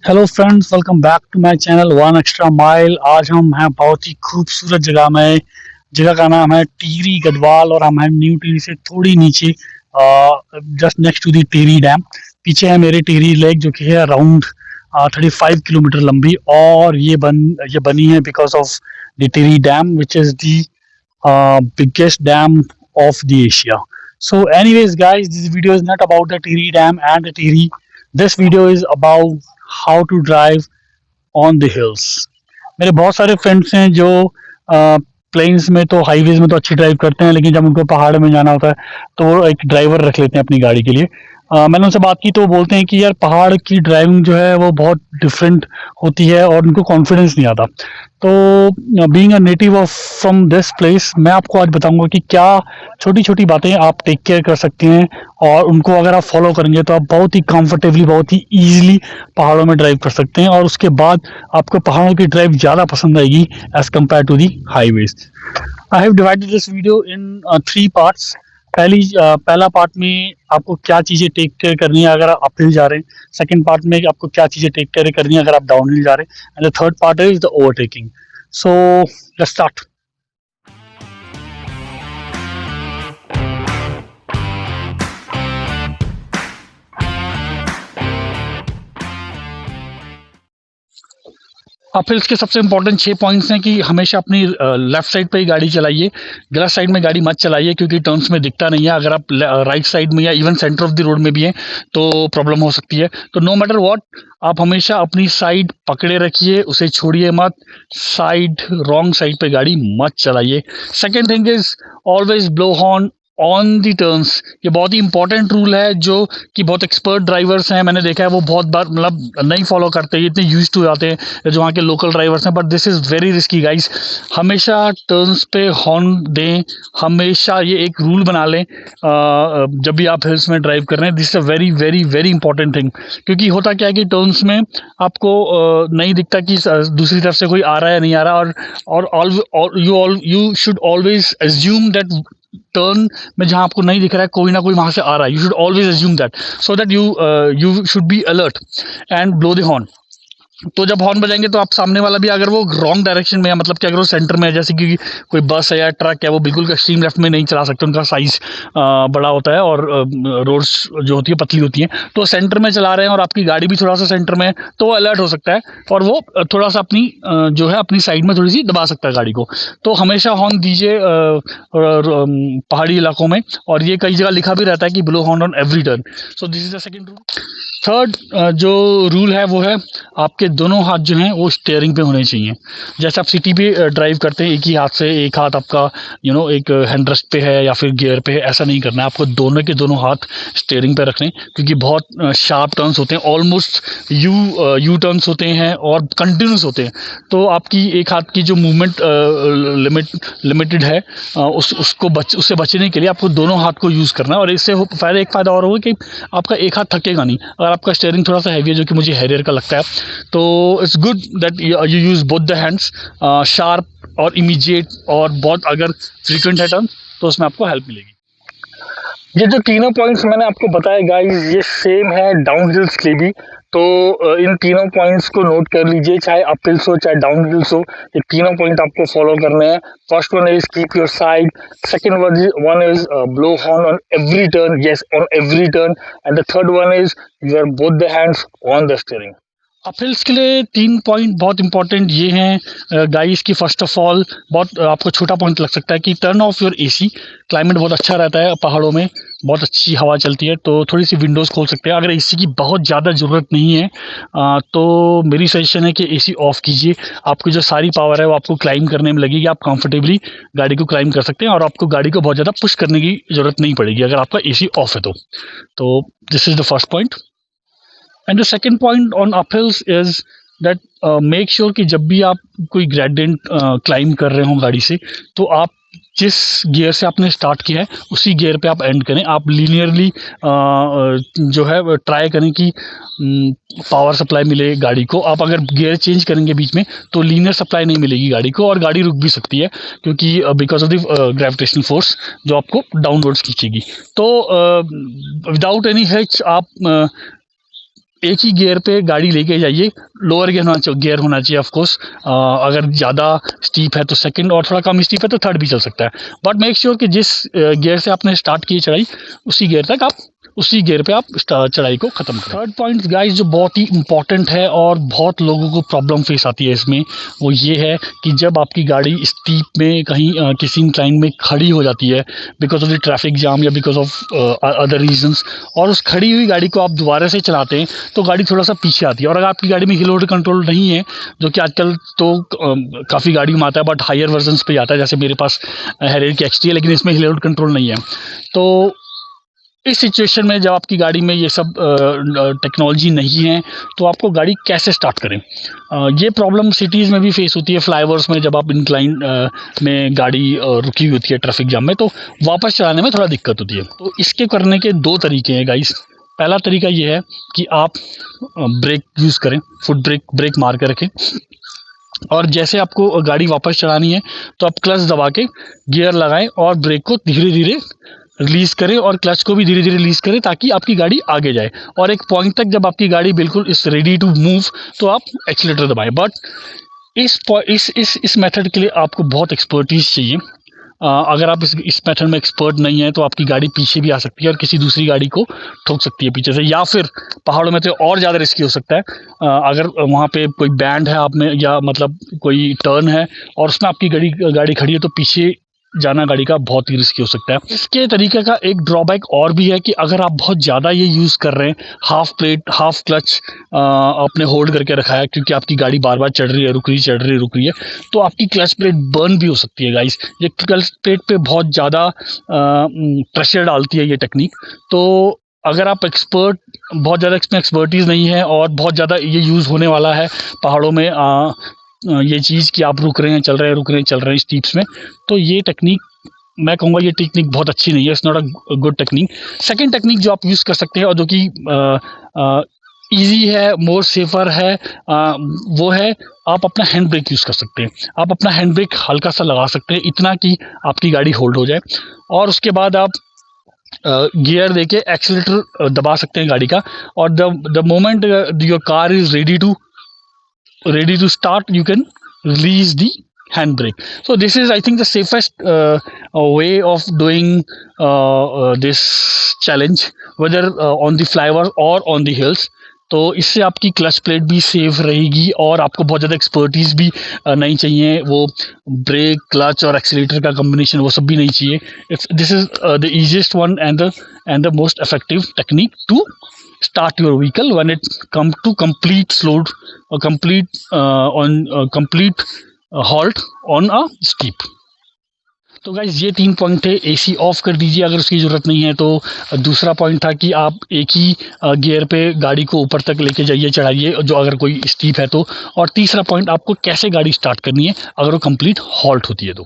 Hello friends, welcome back to my channel one extra mile. आज हम हैं बहुत ही खूबसूरत जगह में। जगह का नाम है टिहरी गढ़वाल और हम हैं न्यू टिहरी से थोड़ी नीचे, just next to the Tehri dam. पीछे है मेरे टिहरी लेक जो कि है अराउंड 35 किलोमीटर लंबी, और ये बनी है because of the Tehri dam which is the biggest dam of the Asia. So, anyways, guys, this video is not about the Tiri Dam and the Tiri. This video is about how to drive on the hills. मेरे बहुत सारे friends हैं जो planes में तो highways में तो अच्छी ड्राइव करते हैं, लेकिन जब उनको पहाड़ में जाना होता है तो वो एक ड्राइवर रख लेते हैं अपनी गाड़ी के लिए। मैंने उनसे बात की तो वो बोलते हैं कि यार पहाड़ की ड्राइविंग जो है वो बहुत डिफरेंट होती है और उनको कॉन्फिडेंस नहीं आता। तो being a native of from this place, मैं आपको आज बताऊंगा कि क्या छोटी छोटी बातें आप टेक केयर कर सकते हैं, और उनको अगर आप फॉलो करेंगे तो आप बहुत ही कंफर्टेबली, बहुत ही ईजिली पहाड़ों में ड्राइव कर सकते हैं, और उसके बाद आपको पहाड़ों की ड्राइव ज़्यादा पसंद आएगी as compare to the highways. I have divided this video in 3 parts. पहला पार्ट में आपको क्या चीज़ें टेक केयर करनी है अगर आप अपहिल जा रहे हैं। सेकंड पार्ट में आपको क्या चीज़ें टेक केयर करनी है अगर आप डाउनहिल जा रहे हैं। And the third part is the overtaking. So let's start. Uphills के सबसे इंपॉर्टेंट 6 पॉइंट्स हैं कि हमेशा अपनी लेफ्ट साइड पे ही गाड़ी चलाइए, गलत साइड में गाड़ी मत चलाइए, क्योंकि टर्न्स में दिखता नहीं है। अगर आप राइट साइड में या even centre of the road में भी हैं तो प्रॉब्लम हो सकती है। तो नो मैटर व्हाट, आप हमेशा अपनी साइड पकड़े रखिए, उसे छोड़िए मत। साइड रॉन्ग साइड पे गाड़ी मत चलाइए। Second thing is always blow horn on the turns. ये बहुत ही इंपॉर्टेंट रूल है जो कि बहुत एक्सपर्ट ड्राइवर्स हैं, मैंने देखा है वो बहुत बार मतलब नहीं फॉलो करते, इतने यूज टू जाते हैं जो वहाँ के लोकल ड्राइवर्स हैं, but this is very risky guys. हमेशा टर्न्स पे हॉर्न दें, हमेशा ये एक रूल बना लें जब भी आप हिल्स में ड्राइव कर रहे हैं। This is a very very very important thing, क्योंकि होता क्या है कि टर्न्स में आपको नहीं दिखता कि दूसरी तरफ से कोई आ रहा है या नहीं आ रहा, और you should always assume that turn में जहां आपको नहीं दिख रहा है कोई ना कोई वहां से आ रहा है। You should always assume that, so that you should be alert and blow the horn. तो जब हॉर्न बजाएंगे तो आप सामने वाला भी, अगर वो रॉन्ग डायरेक्शन में है, मतलब कि अगर वो सेंटर में है, जैसे कि कोई बस है या ट्रक है, वो बिल्कुल एक्सट्रीम लेफ्ट में नहीं चला सकते, उनका साइज बड़ा होता है और रोड्स जो होती है पतली होती हैं, तो सेंटर में चला रहे हैं और आपकी गाड़ी भी थोड़ा सा सेंटर में है तो वो अलर्ट हो सकता है और वो थोड़ा सा अपनी जो है अपनी साइड में थोड़ी सी दबा सकता है गाड़ी को। तो हमेशा हॉर्न दीजिए पहाड़ी इलाकों में, और ये कई जगह लिखा भी रहता है कि blow horn on every turn. So this is the second rule. Third जो रूल है वो है आपके दोनों हाथ जो हैं वो स्टीयरिंग पे होने चाहिए। जैसे आप सिटी पे ड्राइव करते हैं एक ही हाथ से, एक हाथ आपका एक हैंड रेस्ट पे है या फिर गियर पे है, ऐसा नहीं करना है। आपको दोनों के दोनों हाथ स्टीयरिंग पे रखने, क्योंकि बहुत शार्प टर्न्स होते हैं, ऑलमोस्ट यू टर्न्स होते हैं और कंटिन्यूस होते हैं। तो आपकी एक हाथ की जो मूवमेंट लिमिटेड है, उससे बचने के लिए आपको दोनों हाथ को यूज़ करना है। और इससे एक फ़ायदा और होगा कि आपका एक हाथ थकेगा नहीं। अगर आपका स्टीयरिंग थोड़ा सा हैवी है, जो कि मुझे हैरियर का लगता है, तो it's good that you use both the hands, sharp और इमीडिएट, और बहुत अगर फ्रीक्वेंट है टर्न तो उसमें आपको हेल्प मिलेगी। ये जो तीनों पॉइंट्स मैंने आपको बताए गाइस, ये सेम है डाउन हिल्स के लिए भी। तो इन तीनों पॉइंट्स को नोट कर लीजिए, चाहे अप हिल्स हो चाहे डाउन हिल्स हो, ये तीनों पॉइंट आपको फॉलो करने हैं। First one is keep your side, second one is blow horn on every turn, yes on every turn, and the third one is your both the hands on the steering. Uphills के लिए 3 point बहुत important ये हैं guys की। First of all, बहुत आपको छोटा point लग सकता है कि turn off your AC. Climate बहुत अच्छा रहता है पहाड़ों में, बहुत अच्छी हवा चलती है, तो थोड़ी सी विंडोज़ खोल सकते हैं। अगर एसी की बहुत ज़्यादा ज़रूरत नहीं है तो मेरी सजेशन है कि एसी ऑफ कीजिए। आपकी जो सारी पावर है वो आपको क्लाइम करने में लगेगी, आप कंफर्टेबली गाड़ी को क्लाइम कर सकते हैं और आपको गाड़ी को बहुत ज़्यादा पुश करने की ज़रूरत नहीं पड़ेगी अगर आपका एसी ऑफ है तो this is the first point. And the second point on uphills is that make sure कि जब भी आप कोई ग्रेडियंट क्लाइम कर रहे हो गाड़ी से, तो आप जिस गियर से आपने स्टार्ट किया है उसी गियर पे आप एंड करें। आप लीनियरली जो है ट्राई करें कि पावर सप्लाई मिले गाड़ी को। आप अगर गियर चेंज करेंगे बीच में तो लीनियर सप्लाई नहीं मिलेगी गाड़ी को, और गाड़ी रुक भी सकती है, क्योंकि because of the gravitational force जो आपको डाउनवर्ड्स खींचेगी। तो विदाउट एनी हिच आप एक ही गियर पे गाड़ी लेके जाइए, लोअर गियर होना चाहिए ऑफ कोर्स। अगर ज़्यादा स्टीप है तो सेकंड, और थोड़ा कम स्टीप है तो थर्ड भी चल सकता है, बट मेक श्योर कि जिस गियर से आपने स्टार्ट की चढ़ाई उसी गियर तक आप उसी गियर पे आप चढ़ाई को खत्म करें। थर्ड पॉइंट गाइस जो बहुत ही इंपॉर्टेंट है और बहुत लोगों को प्रॉब्लम फेस आती है इसमें, वो ये है कि जब आपकी गाड़ी स्टीप में कहीं किसी इंक्लाइन में खड़ी हो जाती है because of the traffic jam या बिकॉज ऑफ अदर रीजंस, और उस खड़ी हुई गाड़ी को आप दोबारा से चलाते हैं तो गाड़ी थोड़ा सा पीछे आती है। और अगर आपकी गाड़ी में हिल होल्ड कंट्रोल नहीं है, जो कि आजकल तो काफ़ी गाड़ी में आता है बट हायर वर्जन पे आता है, जैसे मेरे पास हैरियर की एक्सटी है लेकिन इसमें हिल होल्ड कंट्रोल नहीं है, तो इस सिचुएशन में जब आपकी गाड़ी में ये सब टेक्नोलॉजी नहीं है तो आपको गाड़ी कैसे स्टार्ट करें। ये प्रॉब्लम सिटीज़ में भी फेस होती है, फ्लाईओवर्स में जब आप इंक्लाइन में गाड़ी रुकी हुई होती है ट्रैफिक जाम में, तो वापस चलाने में थोड़ा दिक्कत होती है। तो इसके करने के दो तरीके हैं गाइस। पहला तरीका ये है कि आप ब्रेक यूज़ करें, फुट ब्रेक मार के रखें, और जैसे आपको गाड़ी वापस चलानी है तो आप क्लच दबा के गियर लगाएं और ब्रेक को धीरे धीरे रिलीज करें और क्लच को भी धीरे धीरे रिलीज करें ताकि आपकी गाड़ी आगे जाए। और एक पॉइंट तक जब आपकी गाड़ी बिल्कुल इस रेडी टू मूव तो आप एक्सीलेटर दबाएं। बट इस मेथड के लिए आपको बहुत एक्सपर्टीज चाहिए। अगर आप इस मेथड में एक्सपर्ट नहीं है तो आपकी गाड़ी पीछे भी आ सकती है और किसी दूसरी गाड़ी को ठोक सकती है पीछे से, या फिर पहाड़ों में तो और ज़्यादा रिस्की हो सकता है। अगर वहाँ पे कोई बैंड है आप में, या मतलब कोई टर्न है और उसमें आपकी गाड़ी खड़ी है, तो पीछे जाना गाड़ी का बहुत ही रिस्की हो सकता है। इसके तरीके का एक ड्रॉबैक और भी है कि अगर आप बहुत ज़्यादा ये यूज़ कर रहे हैं, हाफ क्लच आपने होल्ड करके रखा है क्योंकि आपकी गाड़ी बार बार चढ़ रही है, रुक रही है, तो आपकी क्लच प्लेट बर्न भी हो सकती है गाइस। ये क्लच प्लेट पे बहुत ज़्यादा प्रेशर डालती है ये टेक्निक। तो अगर आप बहुत ज़्यादा इसमें एक्सपर्टीज़ नहीं है और बहुत ज़्यादा ये यूज़ होने वाला है पहाड़ों में, ये चीज़ कि आप रुक रहे हैं चल रहे हैं स्टीप्स में, तो ये टेक्निक मैं कहूँगा ये टेक्निक बहुत अच्छी नहीं है, it's not a good technique. Second technique जो आप यूज़ कर सकते हैं और जो कि ईजी है, मोर सेफर है, वो है आप अपना हैंड ब्रेक यूज़ कर सकते हैं। आप अपना हैंड ब्रेक हल्का सा लगा सकते हैं, इतना कि आपकी गाड़ी होल्ड हो जाए, और उसके बाद आप गियर देके एक्सीलेटर दबा सकते हैं गाड़ी का, और the moment your car is ready to start, you can release the handbrake. So this is, I think, the safest way of doing this challenge, whether on the flyover or on the hills. तो इससे आपकी clutch plate भी safe रहेगी और आपको बहुत ज़्यादा expertise भी नहीं चाहिए, वो ब्रेक क्लच और एक्सीलेटर का कम्बिनेशन वो सब भी नहीं चाहिए। This is the easiest one and the most effective technique to start your vehicle when it come to complete halt on a steep. तो गाइज ये 3 पॉइंट थे। एसी ऑफ कर दीजिए अगर उसकी ज़रूरत नहीं है तो। दूसरा पॉइंट था कि आप एक ही गियर पे गाड़ी को ऊपर तक लेके जाइए, चढ़ाइए जो अगर कोई स्टीप है तो। और तीसरा पॉइंट, आपको कैसे गाड़ी स्टार्ट करनी है अगर वो कंप्लीट हॉल्ट होती है तो।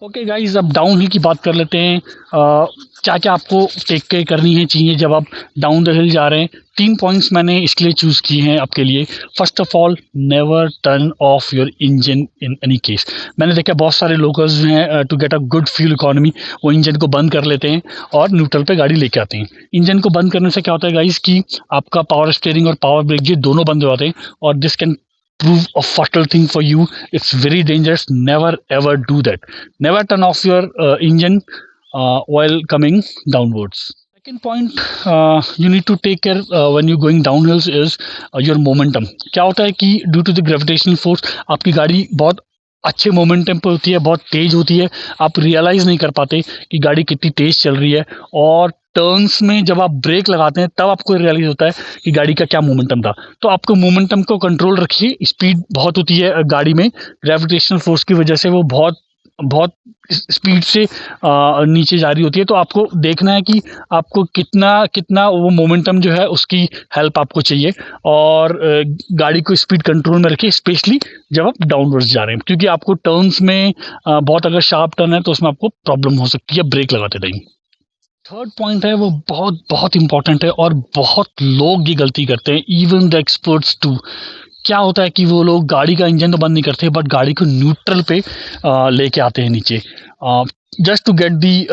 ओके गाइज, अब डाउन हिल की बात कर लेते हैं। क्या क्या आपको टेक केयर करनी चाहिए जब आप डाउन द हिल जा रहे हैं। 3 पॉइंट्स मैंने इसके लिए चूज़ किए हैं आपके लिए। First of all, never turn off your engine in any case. मैंने देखा बहुत सारे लोकल्स हैं, to get a good fuel economy वो इंजन को बंद कर लेते हैं और न्यूट्रल पे गाड़ी लेके आते हैं। इंजन को बंद करने से क्या होता है गाइज कि आपका पावर स्टीयरिंग और पावर ब्रेक ये दोनों बंद हो जाते हैं, और this can prove a fatal thing for you. It's very dangerous. Never ever do that. Never turn off your engine while coming downwards. Second point you need to take care when you going downhills is your momentum. क्या होता है कि due to the gravitational force आपकी गाड़ी बहुत अच्छे momentum पे होती है, बहुत तेज होती है, आप रियलाइज़ नहीं कर पाते कि गाड़ी कितनी तेज चल रही है, और टर्न्स में जब आप ब्रेक लगाते हैं तब आपको रियलाइज होता है कि गाड़ी का क्या मोमेंटम था। तो आपको मोमेंटम को कंट्रोल रखिए। स्पीड बहुत होती है गाड़ी में, ग्रेविटेशनल फोर्स की वजह से वो बहुत स्पीड से नीचे जा रही होती है। तो आपको देखना है कि आपको कितना वो मोमेंटम जो है उसकी हेल्प आपको चाहिए, और गाड़ी को स्पीड कंट्रोल में रखिए, स्पेशली जब आप डाउनवर्ड्स जा रहे हैं, क्योंकि आपको टर्न्स में बहुत अगर शार्प टर्न है तो उसमें आपको प्रॉब्लम हो सकती है ब्रेक लगाते टाइम। थर्ड पॉइंट है वो बहुत इंपॉर्टेंट है और बहुत लोग ये गलती करते हैं, इवन द एक्सपर्ट्स टू। क्या होता है कि वो लोग गाड़ी का इंजन तो बंद नहीं करते बट गाड़ी को न्यूट्रल पे लेके आते हैं नीचे, just to get the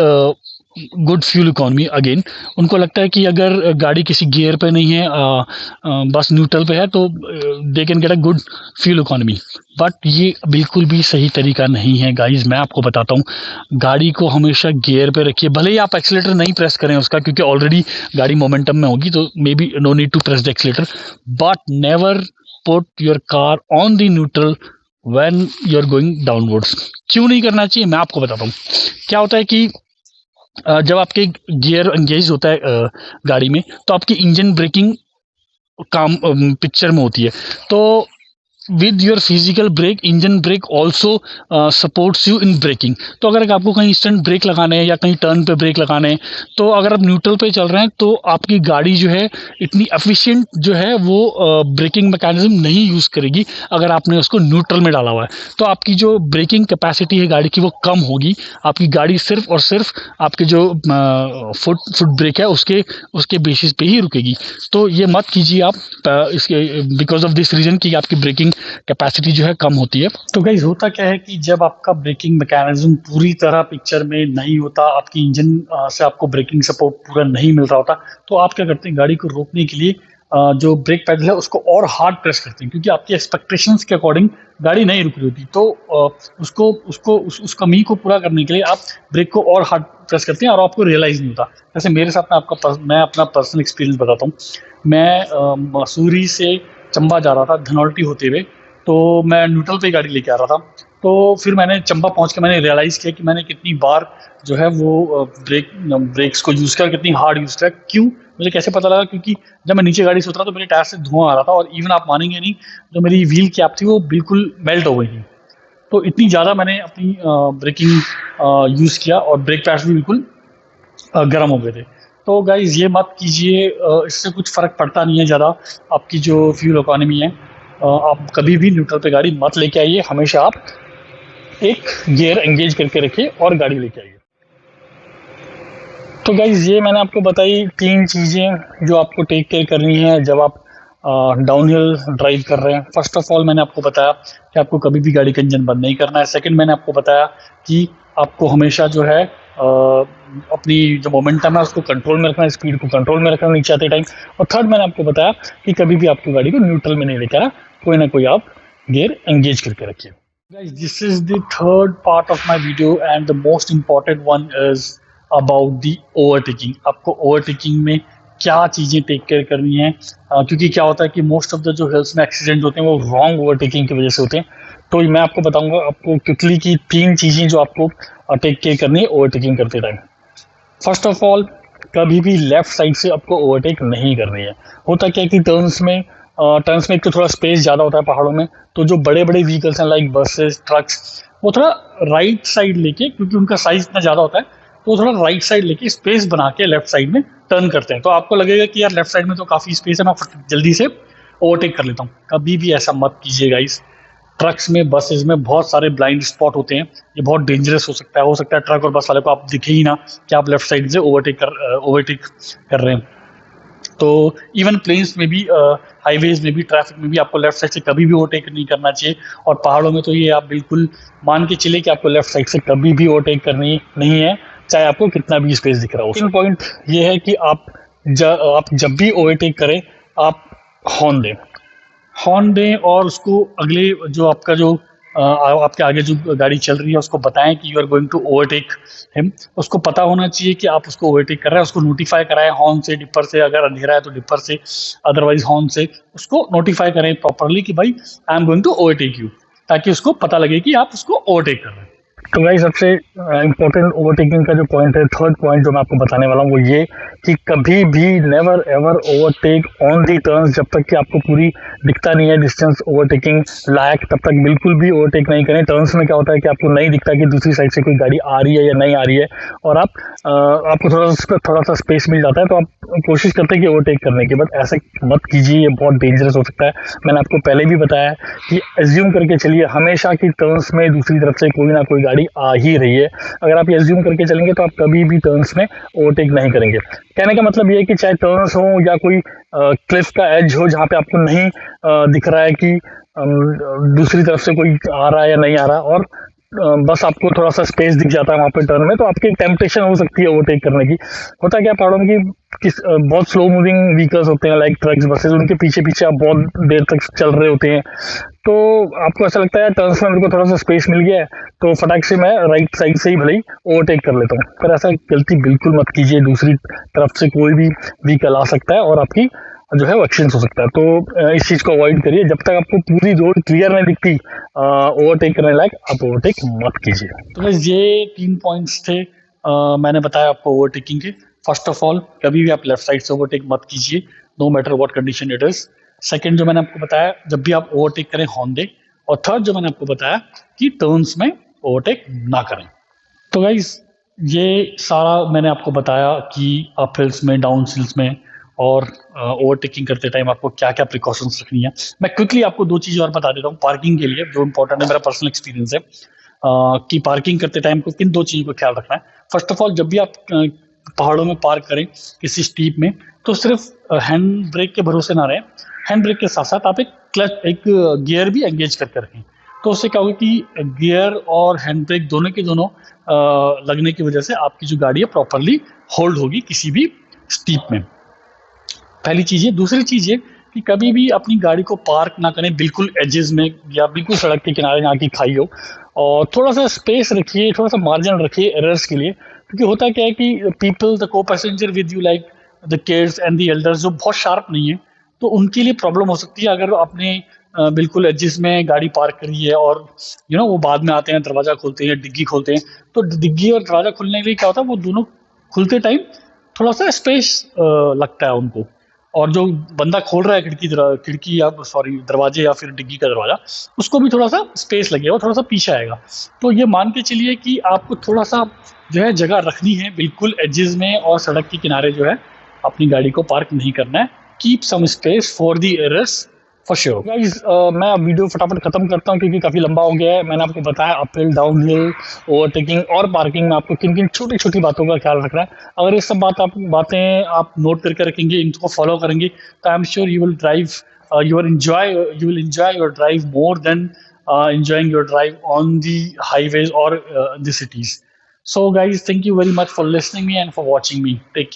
good fuel economy again. उनको लगता है कि अगर गाड़ी किसी गियर पे नहीं है, बस न्यूट्रल पे है, तो they can get a good fuel economy. But ये बिल्कुल भी सही तरीका नहीं है गाइज। मैं आपको बताता हूँ, गाड़ी को हमेशा गियर पे रखिए, भले ही आप एक्सीलेटर नहीं प्रेस करें उसका, क्योंकि ऑलरेडी गाड़ी मोमेंटम में होगी, तो may be no need to press the accelerator, but never put your car on the neutral when you are going downwards. क्यों नहीं करना चाहिए, मैं आपको बताता हूँ। क्या होता है कि जब आपके गियर एंगेज होता है गाड़ी में, तो आपकी इंजन ब्रेकिंग काम पिक्चर में होती है। तो with your physical brake, engine brake also supports you in braking. तो अगर आपको कहीं इंस्टेंट ब्रेक लगाने हैं या कहीं टर्न पे ब्रेक लगाने हैं, तो अगर आप न्यूट्रल पे चल रहे हैं, तो आपकी गाड़ी जो है इतनी एफिशिएंट जो है वो ब्रेकिंग मैकेनिज्म नहीं यूज़ करेगी अगर आपने उसको न्यूट्रल में डाला हुआ है। तो आपकी जो ब्रेकिंग कैपेसिटी है गाड़ी की वो कम होगी। आपकी गाड़ी सिर्फ और सिर्फ आपके जो फुट ब्रेक है उसके उसके बेसिस पे ही रुकेगी। तो ये मत कीजिए आप, इसके बिकॉज ऑफ दिस रीजन कि आपकी ब्रेकिंग कैपेसिटी जो है कम होती है। तो गाइस होता क्या है कि जब आपका ब्रेकिंग मैकेनिज्म पूरी तरह पिक्चर में नहीं होता, आपकी इंजन से आपको ब्रेकिंग सपोर्ट पूरा नहीं मिल रहा होता, तो आप क्या करते हैं, गाड़ी को रोकने के लिए जो ब्रेक पैडल है उसको और हार्ड प्रेस करते हैं, क्योंकि आपकी एक्सपेक्टेशंस के अकॉर्डिंग गाड़ी नहीं रुक रही होती। तो उसको उसको उस कमी को पूरा करने के लिए आप ब्रेक को और हार्ड प्रेस करते हैं और आपको रियलाइज नहीं होता। जैसे मेरे साथ मैं अपना पर्सनल एक्सपीरियंस बताता हूँ। मैं मसूरी से चंबा जा रहा था धनौल्टी होते हुए, तो मैं न्यूट्रल पे गाड़ी लेके आ रहा था। तो फिर मैंने चंबा पहुंच के मैंने रियलाइज़ किया कि मैंने कितनी बार जो है वो ब्रेक्स को यूज़ किया, कितनी हार्ड यूज़ किया। क्यों, मुझे कैसे पता लगा, क्योंकि जब मैं नीचे गाड़ी से उतरा तो मेरे टायर से धुआं आ रहा था, और इवन आप मानेंगे नहीं, जो मेरी व्हील कैप थी वो बिल्कुल मेल्ट हो गई थी। तो इतनी ज़्यादा मैंने अपनी ब्रेकिंग यूज़ किया, और ब्रेक पैड्स भी बिल्कुल गर्म हो गए थे। तो गाइज ये मत कीजिए, इससे कुछ फ़र्क पड़ता नहीं है ज़्यादा आपकी जो फ्यूल इकोनॉमी है। आप कभी भी न्यूट्रल पे गाड़ी मत लेके आइए, हमेशा आप एक गियर एंगेज करके रखिए और गाड़ी लेके आइए। तो गाइज ये मैंने आपको बताई 3 चीज़ें जो आपको टेक केयर करनी है जब आप डाउनहिल ड्राइव कर रहे हैं। फर्स्ट ऑफ ऑल मैंने आपको बताया कि आपको कभी भी गाड़ी का इंजन बंद नहीं करना है। सेकंड मैंने आपको बताया कि आपको हमेशा जो है अपनी जो मोमेंटम है उसको कंट्रोल में रखना है, स्पीड को कंट्रोल में रखना नीचे आते टाइम। और थर्ड मैंने आपको बताया कि कभी भी आपकी गाड़ी को न्यूट्रल में नहीं लेके आना, कोई ना कोई आप गियर एंगेज करके रखिए। Guys, this is the third part of my video, and the most important one is about the overtaking. आपको overtaking में क्या चीज़ें टेक केयर करनी है, क्योंकि क्या होता है कि मोस्ट ऑफ द जो हिल्स में एक्सीडेंट होते हैं वो रॉन्ग ओवरटेकिंग की वजह से होते हैं। तो मैं आपको बताऊंगा आपको क्विकली की 3 चीज़ें जो आपको टेक केयर करनी है ओवरटेकिंग करते टाइम। फर्स्ट ऑफ ऑल, कभी भी लेफ्ट साइड से आपको ओवरटेक नहीं करनी है। होता क्या है कि टर्न्स में एक तो थोड़ा स्पेस ज़्यादा होता है पहाड़ों में, तो जो बड़े बड़े व्हीकल्स हैं लाइक बसेस, ट्रक्स, वो थोड़ा राइट साइड लेके, क्योंकि उनका साइज इतना ज़्यादा होता है, तो वो थोड़ा राइट साइड लेके स्पेस बना के लेफ्ट साइड में टर्न करते हैं। तो आपको लगेगा कि यार लेफ्ट साइड में तो काफ़ी स्पेस है, मैं जल्दी से ओवरटेक कर लेता हूँ। कभी भी ऐसा मत कीजिए गाइस। ट्रक्स में, बसेस में बहुत सारे ब्लाइंड स्पॉट होते हैं, ये बहुत डेंजरस हो सकता है ट्रक और बस वाले को आप दिखे ही ना कि आप लेफ्ट साइड से ओवरटेक कर रहे हैं। तो इवन प्लेन्स में भी, हाईवेज में भी, ट्रैफिक में भी आपको लेफ्ट साइड से कभी भी ओवरटेक नहीं करना चाहिए। और पहाड़ों में तो ये आप बिल्कुल मान के चलिए कि आपको लेफ्ट साइड से कभी भी ओवरटेक करनी नहीं है, चाहे आपको कितना भी स्पेस दिख रहा हो। सेकंड पॉइंट ये है कि आप जब भी ओवरटेक करें, आप हॉर्न दें और उसको अगले जो आपका जो आपके आगे जो गाड़ी चल रही है उसको बताएं कि you are going to overtake him. उसको पता होना चाहिए कि आप उसको ओवरटेक कर रहे हैं, उसको नोटिफाई कराएं हॉर्न से, डिपर से, अगर अंधेरा है तो डिपर से, अदरवाइज हॉर्न से उसको नोटिफाई करें प्रॉपरली कि भाई I am going to overtake you, ताकि उसको पता लगे कि आप उसको ओवरटेक कर रहे हैं। तो भाई सबसे इम्पोर्टेंट ओवरटेकिंग का जो पॉइंट है, थर्ड पॉइंट जो मैं आपको बताने वाला हूँ वो ये कि कभी भी never ever overtake on the turns. जब तक कि आपको पूरी दिखता नहीं है डिस्टेंस ओवरटेकिंग लायक, तब तक बिल्कुल भी ओवरटेक नहीं करें। टर्न्स में क्या होता है कि आपको नहीं दिखता कि दूसरी साइड से कोई गाड़ी आ रही है या नहीं आ रही है, और आपको थोड़ा सा स्पेस मिल जाता है, तो आप कोशिश करते हैं कि ओवरटेक करने के, बाद ऐसा मत कीजिए, ये बहुत डेंजरस हो सकता है। मैंने आपको पहले भी बताया कि एज्यूम करके चलिए हमेशा कि टर्न्स में दूसरी तरफ से कोई ना कोई गाड़ी आ ही रही है। अगर आप ये एज्यूम करके चलेंगे तो आप कभी भी टर्न्स में ओवरटेक नहीं करेंगे। कहने का मतलब ये है कि चाहे टर्न्स हो या कोई क्लिफ का एज हो जहाँ पे आपको नहीं दिख रहा है कि दूसरी तरफ से कोई आ रहा है या नहीं आ रहा, और बस आपको थोड़ा सा स्पेस दिख जाता है वहाँ पे टर्न में, तो आपकी टेम्पटेशन हो सकती है ओवरटेक करने की। होता क्या पहाड़ों में कि बहुत स्लो मूविंग व्हीकल्स होते हैं लाइक ट्रक्स बसेस, उनके पीछे पीछे आप बहुत देर तक चल रहे होते हैं, तो आपको ऐसा लगता है टर्न्स में मेरे को थोड़ा सा स्पेस मिल गया है, तो फटाक से मैं राइट साइड से ही भले ही ओवरटेक कर लेता हूँ। पर ऐसा गलती बिल्कुल मत कीजिए, दूसरी तरफ से कोई भी व्हीकल आ सकता है और आपकी जो है वो एक्सीडेंट हो सकता है। तो इस चीज़ को अवॉइड करिए। जब तक आपको पूरी रोड क्लियर नहीं दिखती ओवरटेक करने लायक, आप ओवरटेक मत कीजिए। तो बस ये 3 पॉइंट्स थे मैंने बताया आपको ओवरटेकिंग के। फर्स्ट ऑफ ऑल, कभी भी आप लेफ्ट साइड से ओवरटेक मत कीजिए, no matter what condition it is. Second जो मैंने आपको बताया, जब भी आप ओवरटेक करें हॉर्न दें। और थर्ड जो मैंने आपको बताया कि टर्न्स में ओवरटेक ना करें। तो गाइज ये सारा मैंने आपको बताया कि अप हिल्स में, डाउन हिल्स में और ओवरटेकिंग करते टाइम आपको क्या क्या प्रिकॉशंस रखनी है। मैं क्विकली आपको दो चीज़ और बता देता हूँ पार्किंग के लिए, जो इंपॉर्टेंट है, मेरा पर्सनल एक्सपीरियंस है कि पार्किंग करते टाइम को किन दो चीज़ों का ख्याल रखना है। फर्स्ट ऑफ ऑल, जब भी आप पहाड़ों में पार्क करें किसी स्टीप में, तो सिर्फ हैंड ब्रेक के भरोसे ना रहें। हैंड ब्रेक के साथ साथ आप एक गियर भी एंगेज करके रखें। तो उससे क्या होगा कि गियर और हैंड ब्रेक दोनों के दोनों लगने की वजह से आपकी जो गाड़ी है प्रॉपरली होल्ड होगी किसी भी स्टीप में। पहली चीज़ है। दूसरी चीज़ ये कि कभी भी अपनी गाड़ी को पार्क ना करें बिल्कुल एजेस में या बिल्कुल सड़क के किनारे जहाँ की खाई हो, और थोड़ा सा स्पेस रखिए, थोड़ा सा मार्जिन रखिए एरर्स के लिए। क्योंकि होता क्या है कि पीपल, द को passenger with you like the kids and the elders, जो बहुत शार्प नहीं है, तो उनके लिए प्रॉब्लम हो सकती है अगर आपने बिल्कुल एजेस में गाड़ी पार्क करी है और वो बाद में आते हैं, दरवाज़ा खोलते हैं, डिग्गी खोलते हैं। तो डिग्गी और दरवाज़ा खुलने के लिए क्या होता है, वो दोनों खुलते टाइम थोड़ा सा स्पेस लगता है उनको। और जो बंदा खोल रहा है खिड़की या सॉरी दरवाजे या फिर डिग्गी का दरवाजा, उसको भी थोड़ा सा स्पेस लगेगा, थोड़ा सा पीछे आएगा। तो ये मान के चलिए कि आपको थोड़ा सा जो है जगह रखनी है बिल्कुल एजेस में, और सड़क के किनारे जो है अपनी गाड़ी को पार्क नहीं करना है। Keep some space for the errors for sure. Guys, मैं अब वीडियो फटाफट खत्म करता हूँ क्योंकि काफ़ी लंबा हो गया है। मैंने आपको बताया up hill, down hill, overtaking और पार्किंग में आपको किन किन छोटी छोटी बातों का ख्याल रखना है। अगर ये सब बातें आप नोट करके रखेंगे, इनको फॉलो करेंगे, तो I am sure you will drive you will enjoy your drive more than enjoying your drive on the highways or the cities. So guys, thank you very much for listening me and for watching me. Take care.